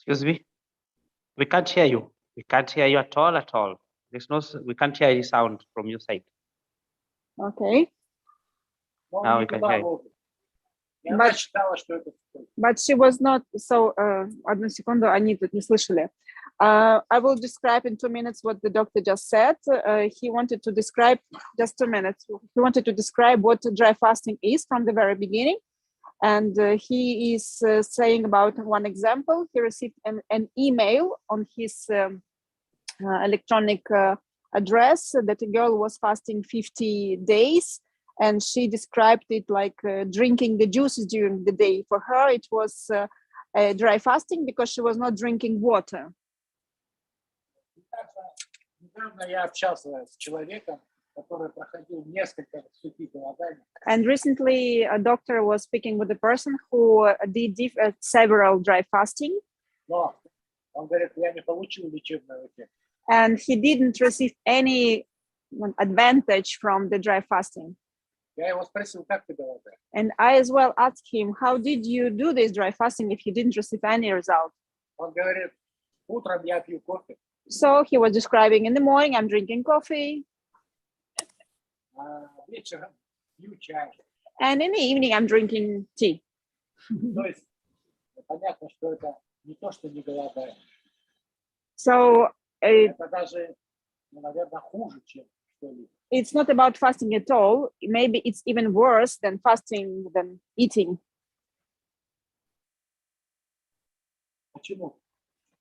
Excuse me, we can't hear you. We can't hear you at all, at all. There's no, we can't hear any sound from your side. Okay. Now we can hear you. But she was not, so, одну секунду, они тут не слышали. I will describe in 2 minutes what the doctor just said. He wanted to describe, just 2 minutes, he wanted to describe what dry fasting is from the very beginning. And he is saying about one example. He received an email on his electronic address that a girl was fasting 50 days. And she described it like drinking the juices during the day. For her, it was dry fasting because she was not drinking water. And recently, a doctor was speaking with a person who did several dry fasting. And he didn't receive any advantage from the dry fasting. And I as well asked him, how did you do this dry fasting if you didn't receive any result? So he was describing, in the morning, I'm drinking coffee. And in the evening, I'm drinking tea. So it's not about fasting at all. Maybe it's even worse than fasting, than eating.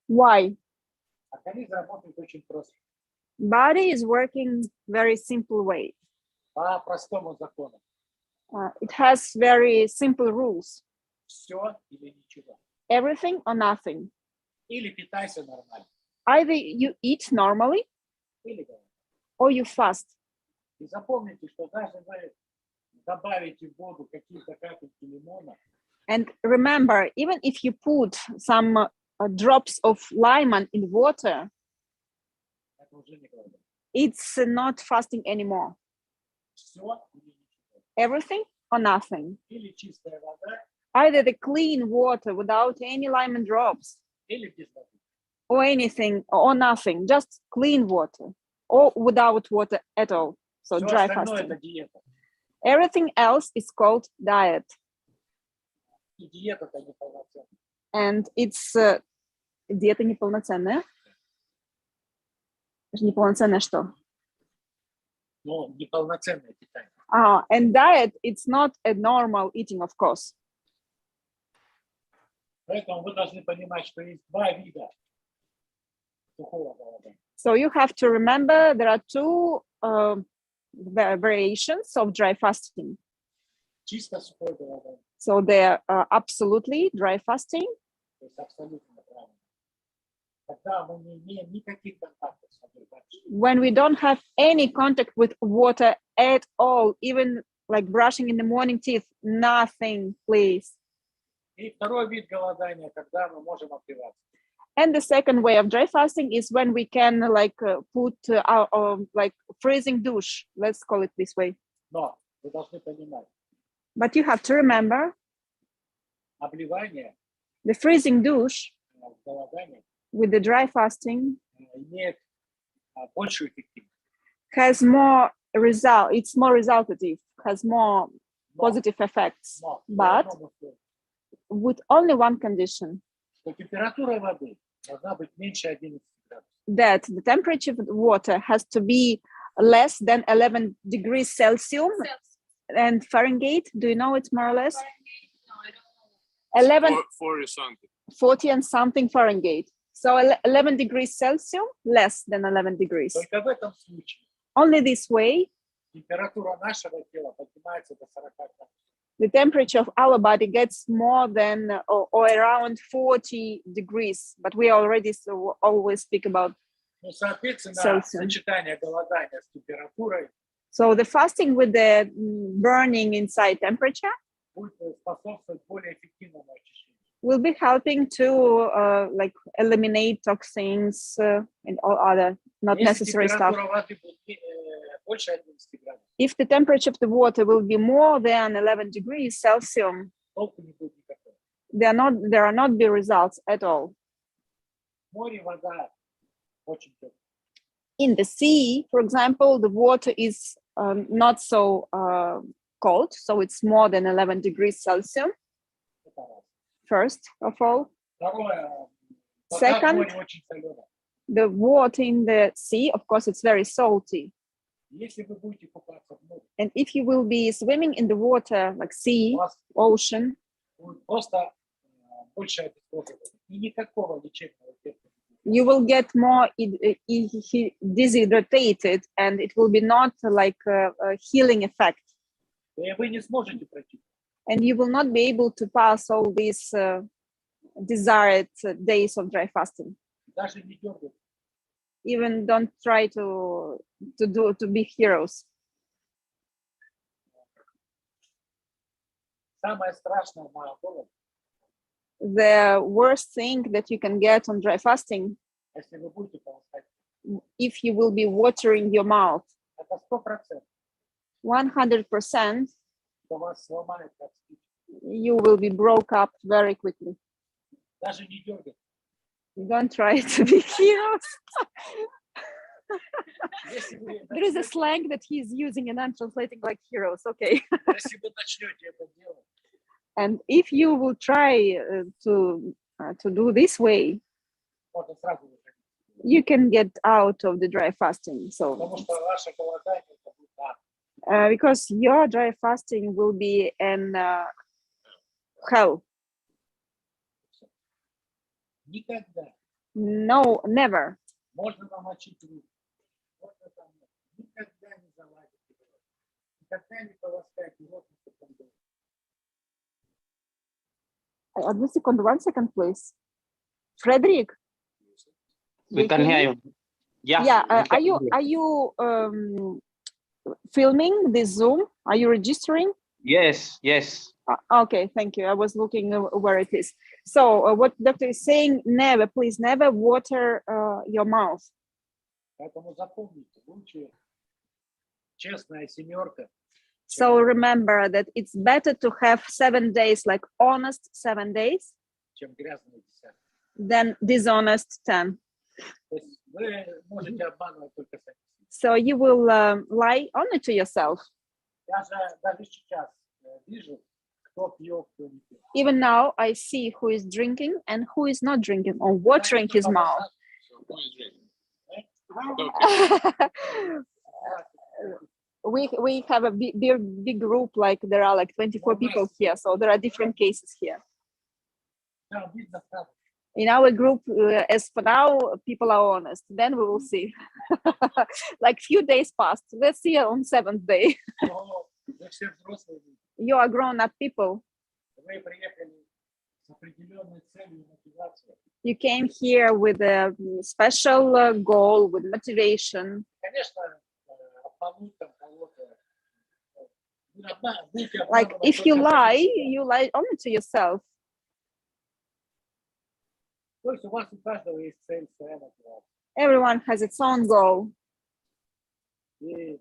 Why? Body is working very simple way. It has very simple rules. Everything or nothing. Either you eat normally or you fast. And remember, even if you put some drops of lemon in water, it's not fasting anymore. Everything or nothing. Either the clean water without any lemon drops, or anything or nothing, just clean water, or without water at all. So dry fasting. Everything else is called diet. And it's диета неполноценная. Неполноценное что? And diet, it's not a normal eating, of course. So you have to remember there are two variations of dry fasting. So they're absolutely dry fasting. When we don't have any contact with water at all, even like brushing in the morning teeth, nothing, please. And the second way of dry fasting is when we can like put our like freezing douche. Let's call it this way. But you have to remember, the freezing douche with the dry fasting has more result. It's more resultative, has more positive effects, but with only one condition. That the temperature of the water has to be less than 11 degrees Celsius and Fahrenheit. Do you know it's more or less? 11, 40 and something Fahrenheit. So 11 degrees Celsius, less than 11 degrees. Only this way температура нашего тела поднимается до 40 градусов. The temperature of our body gets more than or around 40 degrees, but we already always speak about. Ну, соответственно, Celsius. сочетание голодания с температурой So the fasting with the burning inside temperature будет способствовать более эффективному очищению. will be helping to like eliminate toxins and all other not Если necessary stuff. температура воды будет больше 11 градусов, If the temperature of the water will be more than 11 degrees Celsius, толку не будет никакого. there are not be results at all. В море вода очень теплая. In the sea, for example, the water is not so cold, so it's more than 11 degrees Celsius, Это раз. first of all. Второе, вода в Second, море очень соленая. the water in the sea, of course, it's very salty. Если вы будете купаться в море, And if you will be swimming in the water, like у sea, вас ocean, будет просто больше обезвоживания. И никакого лечебного эффекта. you will get more dehydrated, and it will be not like a healing effect. И вы не сможете пройти. And you will not be able to pass all these desired days of dry fasting. Даже не дергать. Even don't try to be heroes. Самое страшное в моем голоде, The worst thing that you can get on dry fasting, если вы будете полоскать, if you will be watering your mouth, это 100%, 100%, что вас сломает как спичку. you will be broke up very quickly. Даже не дергать. Don't try to be heroes. Если вы There is a slang that he's using and I'm translating like heroes. Okay. если вы начнете это делать, And if you will try to do this way, можно сразу выходить. you can get out of the dry fasting. So Потому что ваше голодание это будет ад. because your dry fasting will be in hell. Никогда No, never. можно намочить руки. Можно там, никогда не заладите. Никогда не полоскайте рот. One second, please. Frederick, We can hear you. Yeah. yeah, we can hear are you filming this Zoom? Are you registering? Yes, yes. Okay, thank you. I was looking where it is. So what doctor is saying, never, please never water your mouth. Поэтому запомните, лучше честная семерка, So remember that it's better to have 7 days, like honest 7 days, чем грязная десятка. than dishonest 10. То есть вы можете обманывать только сами. So you will lie only to yourself. Даже сейчас вижу, кто пьет, кто не пьет. Even now, I see who is drinking and who is not drinking or watering his mouth. We have a big group, like there are like 24 people here, so there are different cases here. Да, видно сразу. In our group, as for now, people are honest. Then we will see. Like few days passed. Let's see on 7th day. Но вы все взрослые люди. You are grown-up people. Вы приехали с определенной целью и мотивацией. You came here with a special goal, with motivation. Конечно, обмануть там кого-то. Будете Like обманывать if you только lie, сами себя. you lie only to yourself. То есть у вас у каждого есть цель, своя мотивация. Everyone has its own goal. И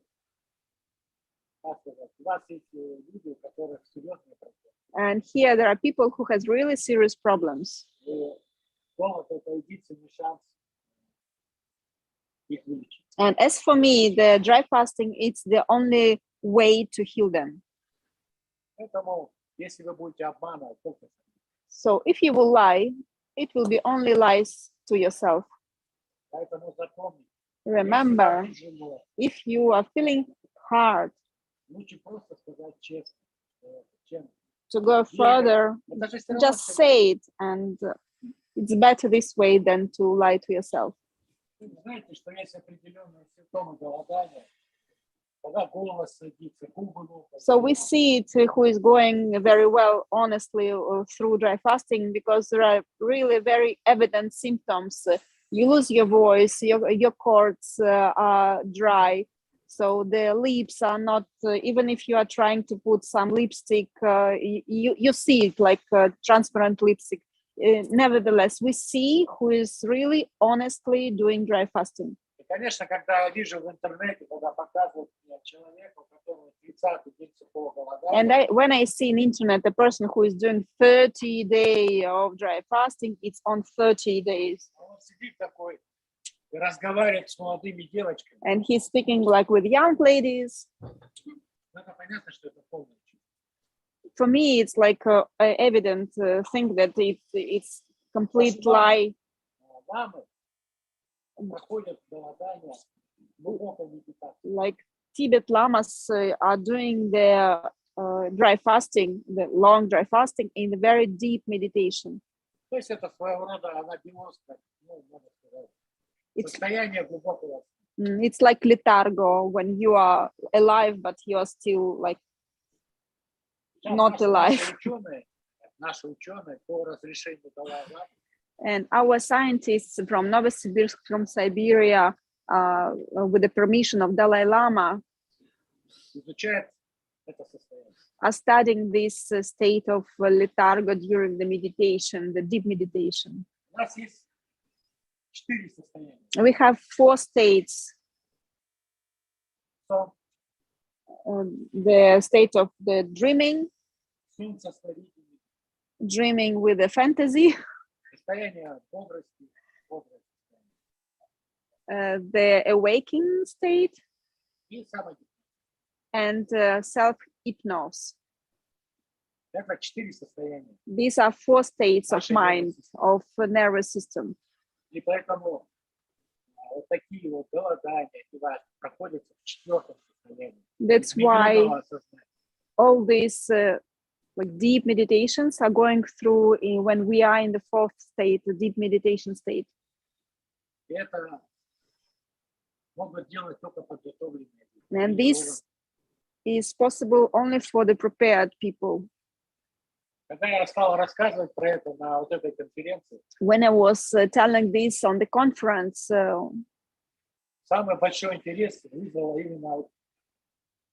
как сказать, у вас есть люди, у которых серьезные проблемы. And here there are people who has really serious problems. И голод — это единственный шанс их вылечить. And as for me, the dry fasting, it's the only way to heal them. Поэтому, если вы будете обманывать только себя, So if you will lie, it will be only lies to yourself. поэтому запомните, Remember, если вам тяжело, if you are feeling hard лучше просто сказать честно, чем to go further, это же всё равно, just что say it, and it's better this way than to lie to yourself. вы знаете, что есть определенные симптомы голодания, Когда голос садится, губы лопаются. So we see it who is going very well, honestly, through dry fasting, because there are really very evident symptoms. You lose your voice, your cords are dry. So the lips are not, even if you are trying to put some lipstick, you see it like transparent lipstick. Nevertheless, we see who is really honestly doing dry fasting. И, конечно, когда я вижу в интернете, когда показывают мне человека, у которого 30-й день сухого And голодания, when I see in internet a person who is doing 30 days of dry fasting, it's on 30 days. он сидит такой и разговаривает с молодыми девочками. And he's speaking like with young ladies. Ну, это понятно, что это полная чушь. For me, it's like a evident thing that it's complete lie. Мамы проходят голодание, глубокой медитации. Like Tibet lamas are doing their dry fasting, the long dry fasting, in the very deep meditation. То есть это своего рода анабиоз, ну, можно сказать, It's состояние глубокого. it's like letargo when you are alive, but you are still like Сейчас not alive. Наши ученые по разрешению Далай-Ламы And our scientists from Novosibirsk, from Siberia, with the permission of Dalai Lama, изучают это состояние. are studying this state of letargo during the meditation, the deep meditation. У нас есть 4 состояния. We have 4 states. Сон, The state of the dreaming, сон со сновидением, dreaming with a fantasy, состояние бодрости, the awakening state, и самодержание. and self-hypnosis. Это 4 состояния. These are 4 states of Нашей mind, nervous of nervous system. И поэтому вот такие вот голодания проходят в 4-м состоянии. That's why Миллионного сознания. all these like deep meditations are going through when we are in the 4th state, the deep meditation state. И это могут делать только подготовленные люди. And this is possible only for the prepared people. Когда я стал рассказывать про это на вот этой конференции, When I was telling this on the conference, самый большой интерес вызвало именно вот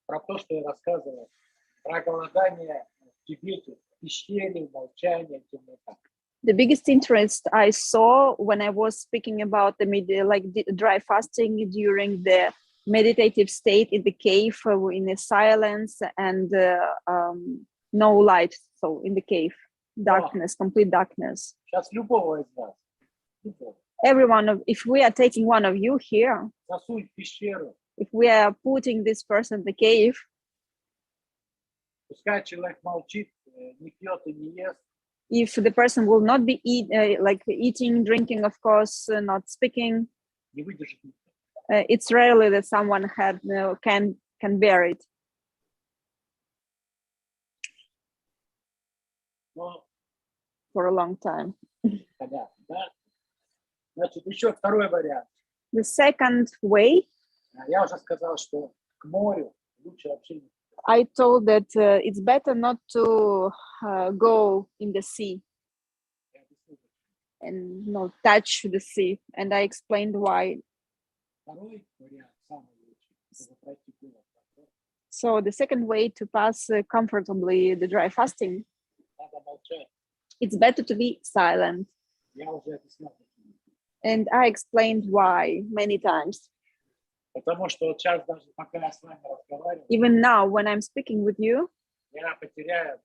про то, что я рассказывал, про голодание в Тибете, в пещере, молчание, темнота. the biggest interest I saw when I was speaking about the dry fasting during the meditative state in the cave, in the silence and no light, so in the cave, darkness, complete darkness. Сейчас любого из нас, любого, If we are taking one of you here, засунь в пещеру, if we are putting this person in the cave, пускай человек молчит, не пьет и не ест, if the person will not be eating, drinking, of course, not speaking, не выдержит никто. it's rarely that someone can bear it. Но For a long time. понятно, да? Значит, еще второй вариант. The second way, Я уже сказал, что к морю лучше вообще не. I told that it's better not to go in the sea and not touch the sea. And I explained why. Второй вариант самый лучший, чтобы пройти голод. So the second way to pass comfortably the dry fasting, Надо молчать. it's better to be silent. Я уже объяснял. And I explained why many times. Потому что вот сейчас даже пока я с вами разговариваю, Even now, when I'm speaking with you, я потеряю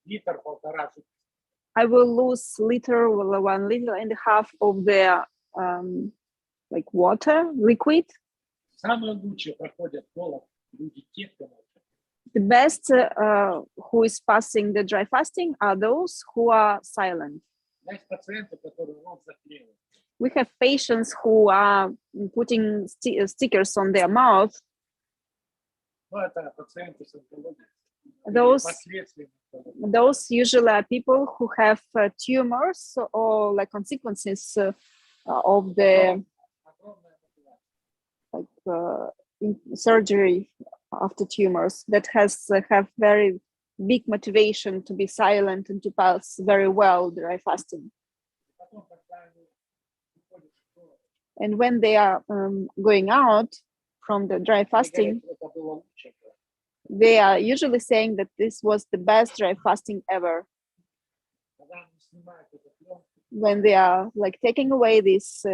литр-полтора жидкости. I will lose liter, 1.5 liters of the like water, liquid. Самые лучшие проходят голод люди те, кто молчат. The best who is passing the dry fasting are those who are silent. У меня есть пациенты, которые рот заклеивают. We have patients who are putting stickers on their mouth. Но это пациенты с онкологией. Those- Последствия. Those usually are people who have tumors or like consequences of the Огромная мотивация. like surgery after tumors that has have very big motivation to be silent and to pass very well dry fasting. Потом, когда они приходят в город, And when they are going out from the dry они fasting, говорят, это было лучше. they are usually saying that this was the best dry fasting ever. Когда они снимают эту пленку, When they are like taking away this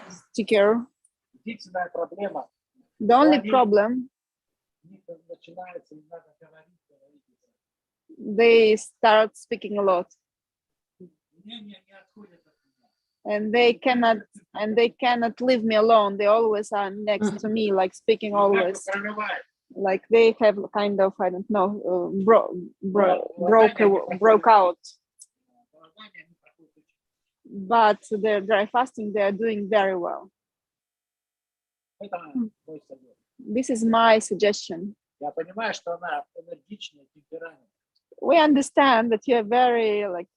sticker, единственная проблема, the only Они- problem, у них начинается, им надо говорить. they start speaking a lot, Мнения не отходят от меня. and they cannot leave me alone. They always are next to me, like speaking И как бы always, прорывает. like they have kind of, I don't know, broke out. Голодание не проходит очень. But the dry fasting, they are doing very well. Это мой совет. This is my suggestion. Я понимаю, что она энергичная, темперамент. We understand that you're very like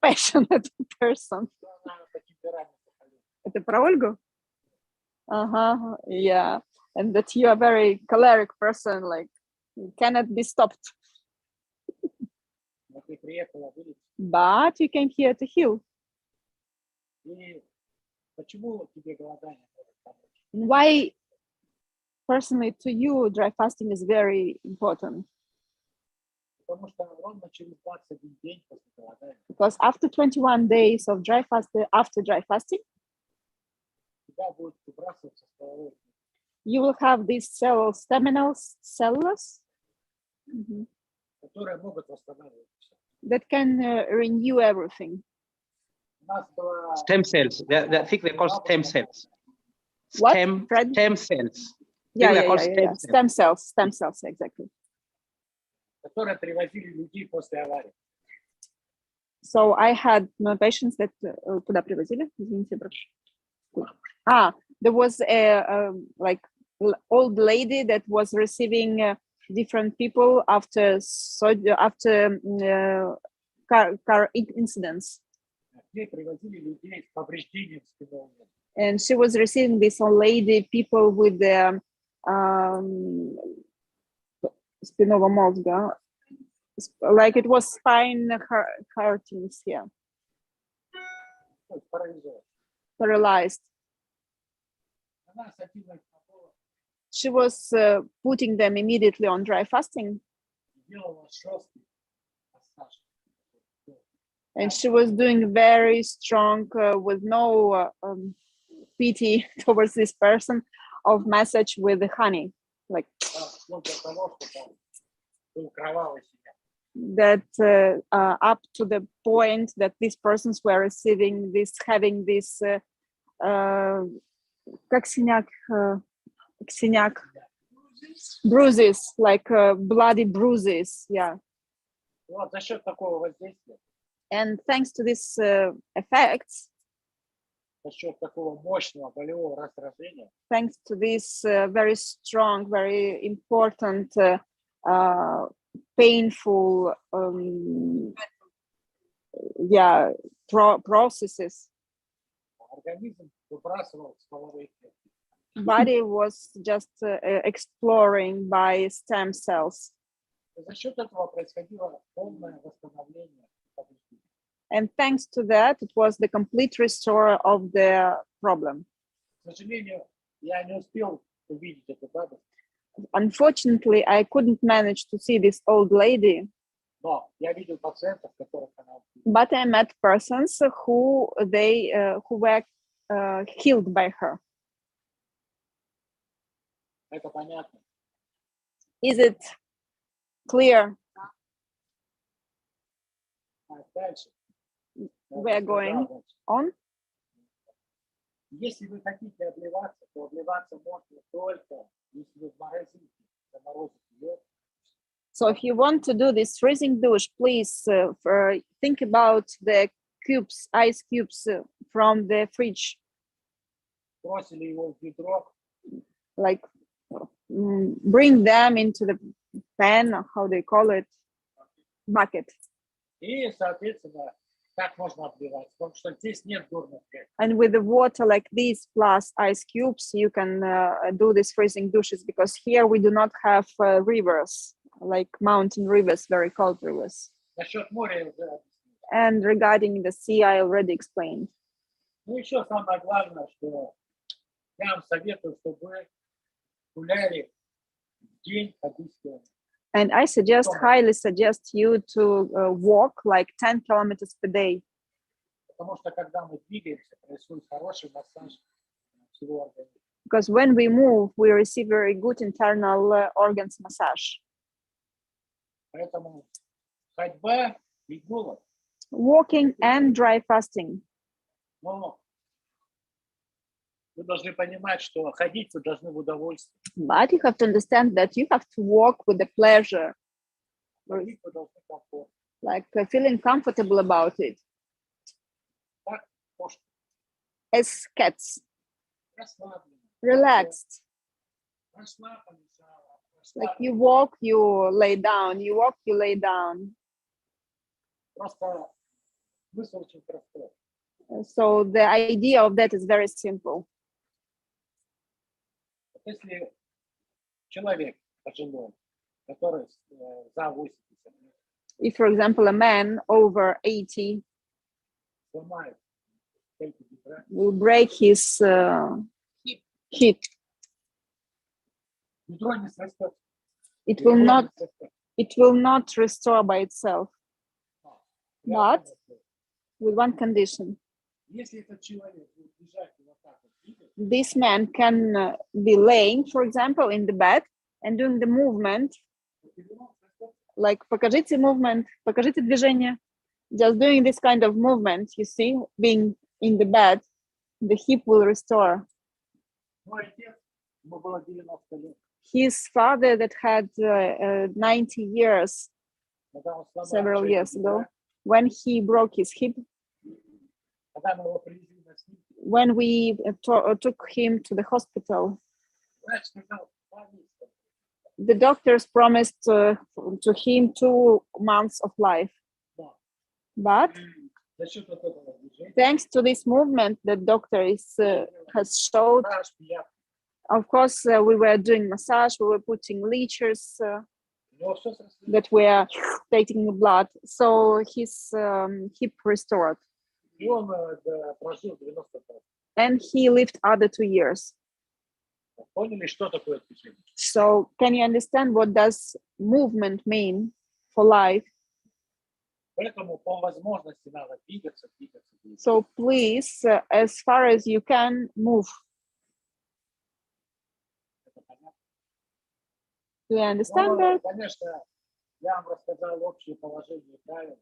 passionate person. Что она по темпераменту колеблет. Это про Ольгу? Yeah. And that you are very choleric person, like you cannot be stopped. Но ты приехала вылечить. But you came here to heal. И почему тебе голодание может помочь? Why, personally, to you, dry fasting is very important? Потому что ровно через 21 день после голодания Because after 21 days of dry fasting, after dry fasting, у тебя будет выбрасываться стволовой клетки, you will have these cellulose Mhm. которые могут восстанавливать все. that can renew everything. У нас была Stem cells. I think they're called stem cells. What, Stem, Fred? stem cells. Yeah, they're yeah, called yeah, stem cells. Stem cells, exactly. которые привозили людей после аварии. So I had patients that куда привозили? Извините, there was a like old lady that was receiving different people after car incidents, К ней привозили людей с повреждением спинного мозга. and she was receiving this old lady, people with the спинного мозга, like it was spine hurtings here, То есть парализован. paralyzed. Она садилась на пол She was putting them immediately on dry fasting, и делала жесткий массаж. and she was doing very strong with no pity towards this person of massage with the honey, like Да, вплоть до того, что там был кровавый синяк. that up to the point that these persons were receiving this, having this как синяк, bruises, like bloody bruises, yeah. Вот за счет такого воздействия, And thanks to these effects, за счет такого мощного болевого раздражения, thanks to this very strong, very important, painful, processes, организм выбрасывал стволовые клетки. body was just exploring by stem cells. И за счет этого происходило полное восстановление повреждений. And thanks to that, it was the complete restore of the problem. К сожалению, я не успел увидеть эту бабу, Unfortunately, I couldn't manage to see this old lady, но я видел пациентов, которых она увидела. but I met persons who were healed by her. Это понятно. Is it clear? А дальше. We are going on. Если вы хотите обливаться, то обливаться можно только если вы в морозилке заморозите лед. So if you want to do this freezing douche, please think about the cubes, ice cubes from the fridge, Бросили его в ведро, like bring them into the pan, or how they call it, bucket. и, соответственно, Так можно обливать, потому что здесь нет горных рек. And with the water like this plus ice cubes, you can do these freezing douches, because here we do not have rivers, like mountain rivers, very cold rivers. Насчет моря я уже объяснил. And regarding the sea, I already explained. Ну, еще самое главное, что я вам советую, чтобы вы гуляли в день по 10 километров. And I suggest, highly suggest you to walk like 10 kilometers per day. Потому что когда мы двигаемся, происходит хороший массаж всего организма. Because when we move, we receive very good internal organs massage. Поэтому ходьба и голод. Walking and dry fasting. Но вы должны понимать, что ходить вы должны в удовольствие. But you have to understand that you have to walk with the pleasure, Ходить вы должны комфортно. like feeling comfortable about it, Так, кошка, as cats, расслабленно. relaxed. Расслабленно, Like you walk, you lay down, you walk, you lay down. Просто смысл очень простой. So the idea of that is very simple. Вот если человек пожилой, который за 80 лет, If, for example, a man over 80 сломает стельку бедра, will break his hip, бедро не срастет. it will Бедро not не срастет. it will not restore by itself, Я But- вам говорю, with one condition. если этот человек будет лежать и вот так вот двигать, This man can be laying, for example, in the bed and doing the movement, то бедро срастет. like покажите movement, покажите движение. Just doing this kind of movement, you see, being in the bed, the hip will restore. Мой отец, ему было 90 лет, His father that had 90 years, когда он сломал several шейку years бедра, ago, when he broke his hip, когда мы его привезли на снимки, when we took him to the hospital, врач сказал, 2 месяца. the doctors promised to him 2 months of life. Да. But За счет вот этого движения, thanks to this movement that doctor has showed, массаж, приятно. of course, we were doing massage, we were putting leeches У него всё срослось. that were taking the blood, so his hip restored, И он прожил 90 лет. and he lived other 2 years. Поняли, что такое движение? So can you understand what does movement mean for life? Поэтому по возможности надо двигаться, двигаться, двигаться. So please, as far as you can, move. Это понятно? Do you understand Ну, that? конечно, я вам рассказал общие положения и правила,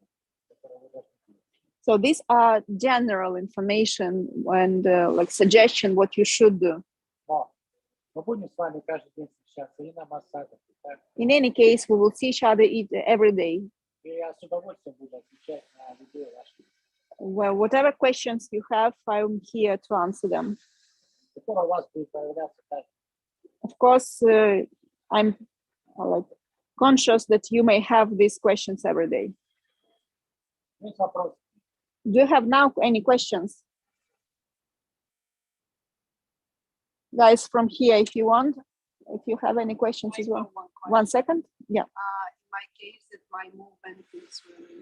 которые вы должны делать. So these are general information and like suggestion what you should do. Но мы будем с вами каждый день встречаться и на массажах, и так. In any case, we will see each other every day. И я с удовольствием буду отвечать на любые ваши, Well, whatever questions you have, I'm here to answer them. которые у вас будут появляться каждый день. Of course, I'm like conscious that you may have these questions every day. Есть вопросы? Do you have now any questions? Guys from here, if you want, if you have any questions as well. One second. Yeah. In my case, that my movement is really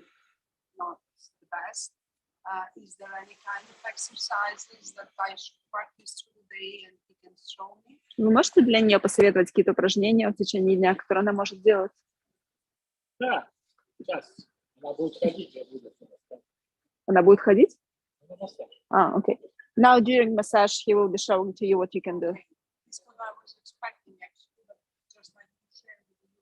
not the best. Is there any kind of exercises that I should practice through the day and you can show me? Вы можете для нее посоветовать какие-то упражнения в течение дня, которые она может делать? Да, сейчас она будет ходить, я буду рассказывать. Она будет ходить? Ну, массаж. Ah, okay. Now during massage, he will be showing to you what you can do. It's what I was expecting actually, but just like to share with you.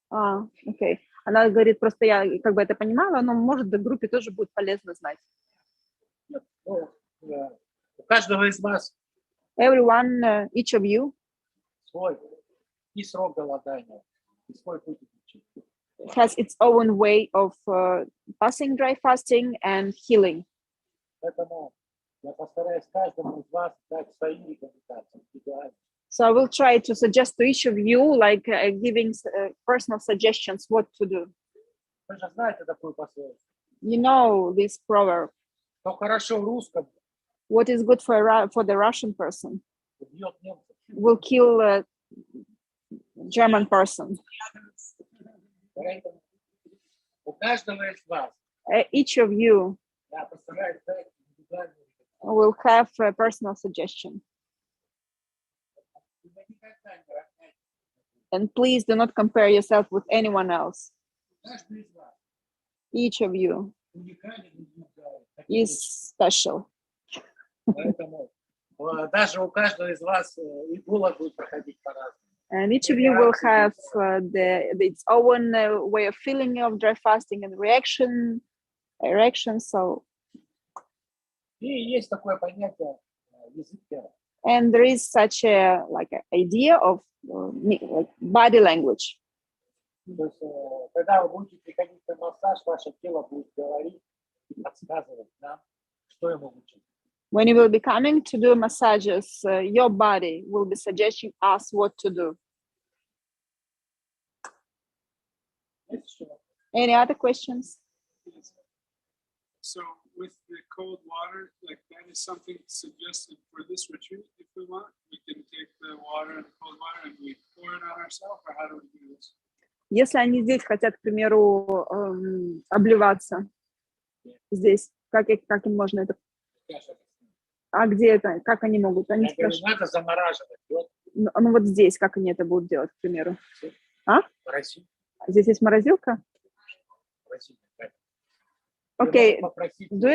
А, окей. Она говорит, просто я как бы это понимала, но может в группе тоже будет полезно знать. Ну, у каждого из вас Everyone, each of you свой и срок голодания, и свой путь лечения. has its own way of passing dry fasting and healing. Поэтому я постараюсь каждому из вас дать свои рекомендации индивидуально. So I will try to suggest to each of you, like giving personal suggestions what to do. Вы же знаете такую пословицу. You know this proverb. Что хорошо русскому, What is good for the Russian person убьет немцев. will kill a German person. Поэтому у каждого из вас Each of you я постараюсь дать индивидуальную рекомендацию. will have a personal suggestion. Вы никогда не равняйтесь. And please do not compare yourself with anyone else. Каждый из вас Each of you уникален и индивидуален. is special. Поэтому даже у каждого из вас игула будет проходить по-разному. And each of you will have its own way of feeling of dry fasting and reaction. So, И есть такое понятие язык тела. and there is such a idea of like body language. То есть, когда вы будете приходить на массаж, ваше тело будет говорить и подсказывать нам, что ему лучше. When you will be coming to do massages, your body will be suggesting us what to do. Есть еще вопрос? Any other questions? So with the cold water, like that is something suggested for this retreat. If we want, we can take the water and cold water and we pour it on ourselves, or how do we do this? Если они здесь хотят, к примеру, обливаться, здесь, как им можно это? Я же А где это? Как они могут? Они Я говорю, спрашивают. надо замораживать. Вот, Ну вот здесь, как они это будут делать, к примеру? морозить, Здесь есть морозилка? морозить. Так. Okay. Вы можете попросить Do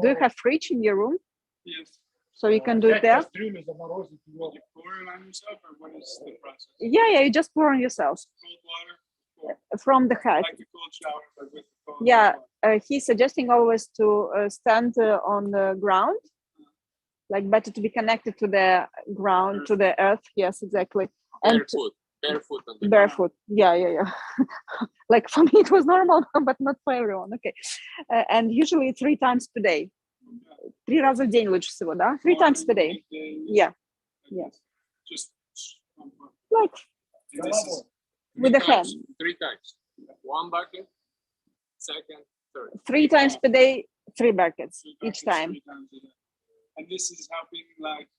you have fridge in your room? Yes. So you can do it взять there? кастрюлю, заморозить ее. You pour it on yourself, or what is the process? Yeah, you just pour on yourself Cold water, from the head. like a cold shower, but with the cold Yeah. water. He's suggesting always to stand on the ground, like better to be connected to the ground, to the earth. Yes, exactly. And Barefoot on the barefoot. Yeah. Like for me, it was normal, but not for everyone. Okay. And usually 3 times per day. 3 раза в день лучше всего, да? 3 times per day. Yeah. Yeah. Just Like and this is with the hand. 3 times. 1 bucket, second, third. 3 times per day, 3 buckets three each buckets, time. 3 times a day. And this is helping, like,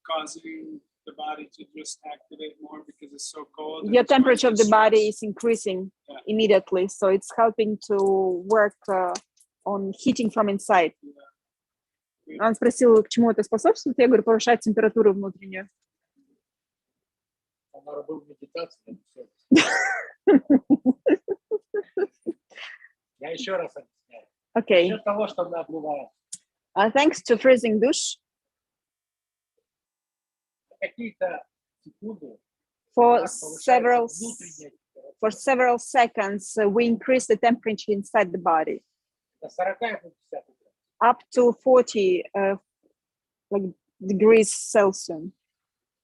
causing the body to just activate more because it's so cold. and Your it's going temperature of to the body stress. is increasing Yeah. immediately, so it's helping to work on heating from inside. Он спросил, к чему это способствует. Я говорю, повышать температуру внутреннюю. Она была медитация. Я еще раз объясняю. Okay. Насчет того, что мы обливаем. Thanks to freezing douche, Какие-то секунды for у нас several повышается внутренняя температура. for several seconds, we increase the temperature inside the body До 40 и до 50 градусов. up to 40 degrees Celsius.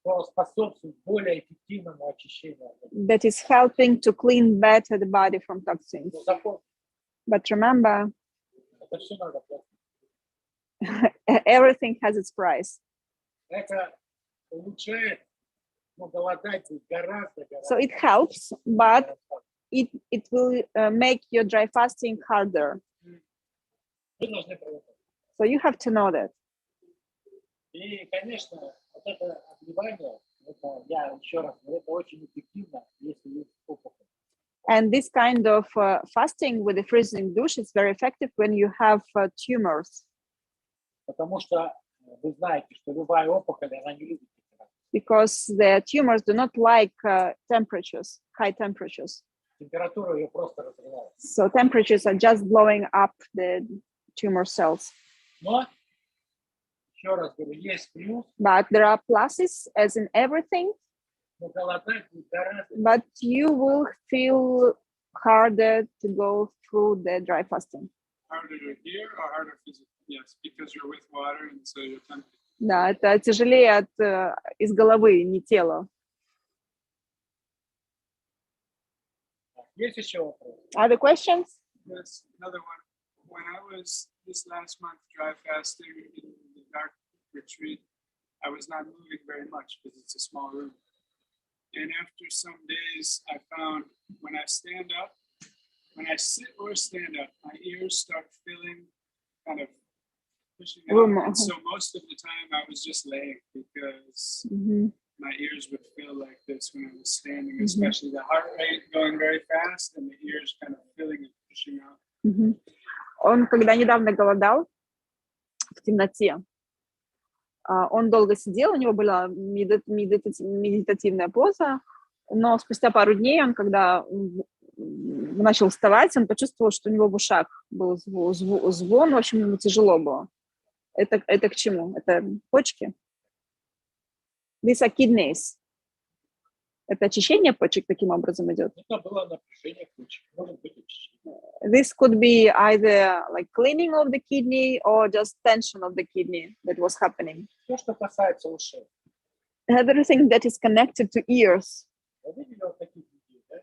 Что способствует более эффективному очищению организма. That is helping to clean better the body from toxins. Но запомните, But remember, это все надо платить. everything has its price. Это улучшает, но голодать будет гораздо. So it helps, but it will make your dry fasting harder. Вы должны привыкнуть. So you have to know that. И, конечно, вот это обливание, это, я еще раз говорю, это очень эффективно, если есть опухоль. And this kind of fasting with the freezing douche is very effective when you have tumors, Потому что вы знаете, что любая опухоль, она не любит температуру. because the tumors do not like temperatures, high temperatures. Температура ее просто разрывает. So temperatures are just blowing up the tumor cells. Но, еще раз говорю, есть плюс, But there are pluses, as in everything, но голодать будет гораздо. but you will feel harder to go through the dry fasting. Harder to hear or harder physically? Yes, because you're with water and so you're tempted. Да, это тяжелее из головы, не тела. Есть еще вопрос? Other questions? Yes, another one. When I was this last month dry fasting in the dark retreat, I was not moving very much because it's a small room. And after some days, I found when I stand up, when I sit or stand up, my ears start feeling kind of pushing out. Room, And so most of the time I was just laying because Мгм. my ears would feel like this when I was standing, especially the heart rate going very fast and the ears kind of feeling it pushing out. Мгм. Он, когда недавно голодал в темноте, он долго сидел, у него была медитативная поза, но спустя пару дней он, когда начал вставать, он почувствовал, что у него в ушах был звон, в общем, ему тяжело было. Это к чему? Это почки? These are kidneys. Это очищение почек таким образом идет? Это было напряжение почек, может быть очищение. This could be either like cleaning of the kidney or just tension of the kidney that was happening. Все, что касается ушей. Everything that is connected to ears. Вы видели вот таких людей, да?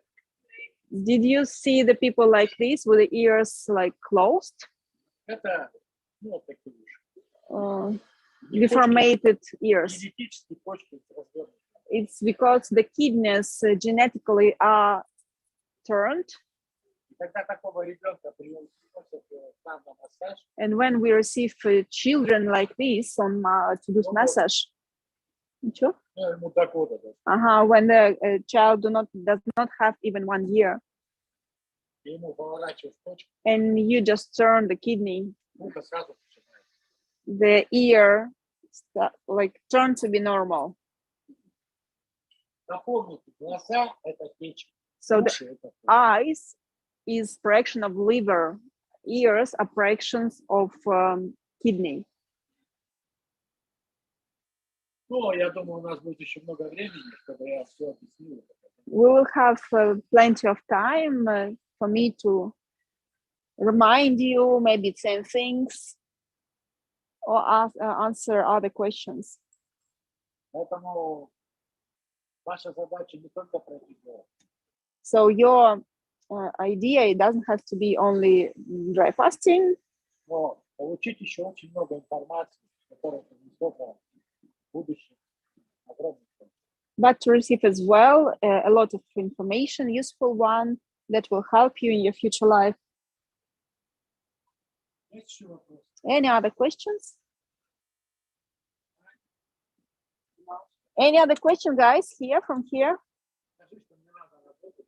Did you see the people like this with the ears like closed? Это, ну, вот такие уши. Deformated ears. Генетические почки развернуты. It's because the kidneys genetically are turned. И когда такого ребенка приносят нам на массаж, And when we receive children like this on to do massage, Nичего? ну, ему до года, да, When the child does not have even 1 year, и ему поворачиваешь почку, and you just turn the kidney, ухо сразу начинает. the ear like turn to be normal. Запомните, глаза – это печень, So the уши – это почка. eyes is projection of liver, ears are projections of kidney. Ну, я думаю, у нас будет еще много времени, чтобы я все объяснил. We will have plenty of time for me to remind you, maybe same things, or answer other questions. Поэтому ваша задача не только пройти дело, So your idea, it doesn't have to be only dry fasting, но получить еще очень много информации, которая принесет вам в будущем огромный пользу. but to receive as well a lot of information, useful one that will help you in your future life. Есть еще вопросы? Any other questions? Any other question, guys? Here, from here? Скажи, что мне надо работать.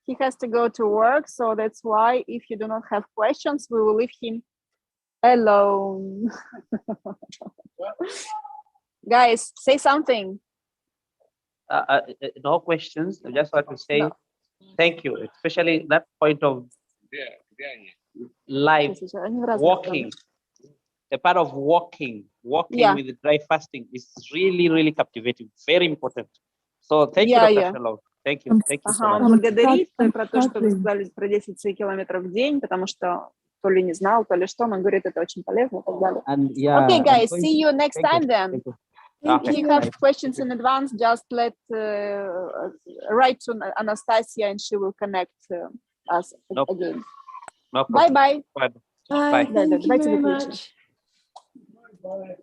He has to go to work, so that's why if you do not have questions, we will leave him alone. Guys, say something. No questions. I just want to say No. thank you, especially that point of Где они? life, Они в разных walking. The part of walking Yeah. with the dry fasting is really, really captivating. Very important. So thank Yeah, you, yeah. Dr. Filonov. Thank you. Thank you so Он much. благодарит про то, что вы Exactly. сказали про 10 километров в день, потому что то ли не знал, то ли что, но он говорит, это очень полезно и так далее. And yeah. Okay, I'm guys, going see you next thank you. time then. Thank you. If Okay. you have questions in advance, just write to Anastasia and she will connect us No again. No problem. Bye-bye. Bye. Bye. Bye. Thank you Давайте very выключим. much. Bye.